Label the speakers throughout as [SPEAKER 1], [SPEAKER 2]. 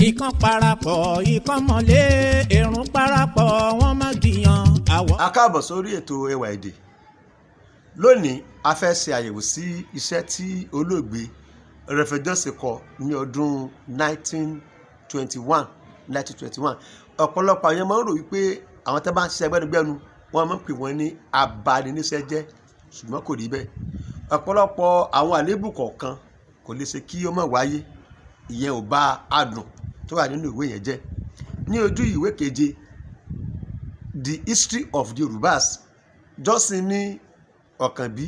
[SPEAKER 1] Ìkan parapọ̀ ìkan mọ̀lé èrún parapọ̀ wọ́n má jiyàn àwọ̀.
[SPEAKER 2] A káàbọ̀ sórí ètò Ẹwà Èdè. Lónìí a fẹ́ ṣe àyẹ̀wò sí iṣẹ́ tí olóògbé Reverend Johnson kọ ní ọdún 1921. Ọ̀pọ̀lọpọ̀ àwọn máa ń rò wípé àwọn tó bá ń ṣiṣẹ́ gbẹ́nugbẹ́nu wọ́n máa ń pè wọ́n ní abaniníṣẹ́jẹ́, ṣùgbọ́n kò rí bẹ́ẹ̀. Ọ̀pọ̀lọpọ̀ àwọn àléébù kọ̀ọ̀kan kò lè ṣe kí ó má wáyé, ìyẹn ò bá adùn tó wà nínú ìwé yẹn jẹ́. Ní ojú ìwé keje, The History of the Yorubas, Johnson ní Ọ̀kànbí,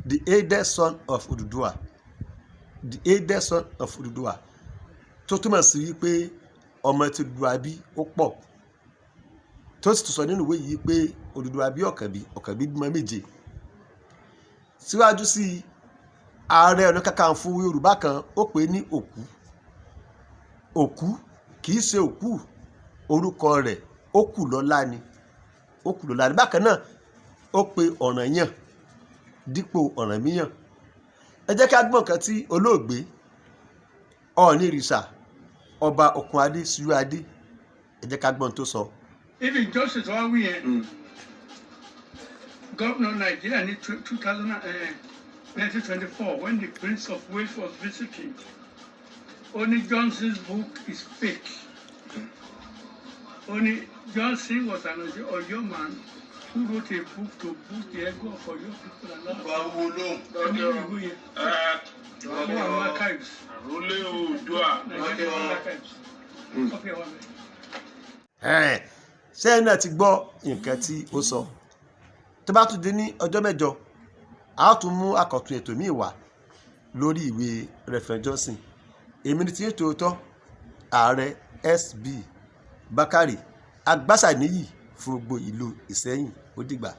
[SPEAKER 2] the eldest son of Odùduwà, the eldest son of Odùduwà, tó túmọ̀ sí wípé ọmọ tí Odùduwà bí ó pọ̀, tó sì tún sọ nínú ìwé yìí pé Odùduwà bí Ọ̀kànbí bímọ méje. Síwájú sí Ààrẹ Ọ̀nà Kakanfò Yorùbá kan ó pè ní Òkú kì í ṣe òkú, orúkọ rẹ̀ Òkúlọ́lá ni. Bákan náà ó pe Ọ̀rànyàn dípò Ọ̀rànmíyàn. Ẹ jẹ́ ká gbọ́n kan tí olóògbé Ọ̀ọ̀nìrìṣà ọba Òkúnadé Ṣúrádé, ẹ jẹ́ ká gbọ́n tó sọ.
[SPEAKER 3] Even Joseph Owawiye, governor of Nigeria in 1924, when the Prince of Wales was visiting, only Johnson's book is fake. Only Johnson was an Oyo man who wrote a book to boost the ego of Oyo people and archives.
[SPEAKER 2] Sẹ́yìn náà ti gbọ́ nǹkan tí ó sọ. Tó bá tún dé ní ọjọ́ mẹ́jọ, a ó tún mú àkọ́tún ètò míì wá lórí ìwé Reverend Johnson. Èmi ni tí ń tòótọ́ Ààrẹ SB Bákàrè Agbásàníyì fún gbogbo ìlú Ìṣẹ́yìn. Ó dìgbà.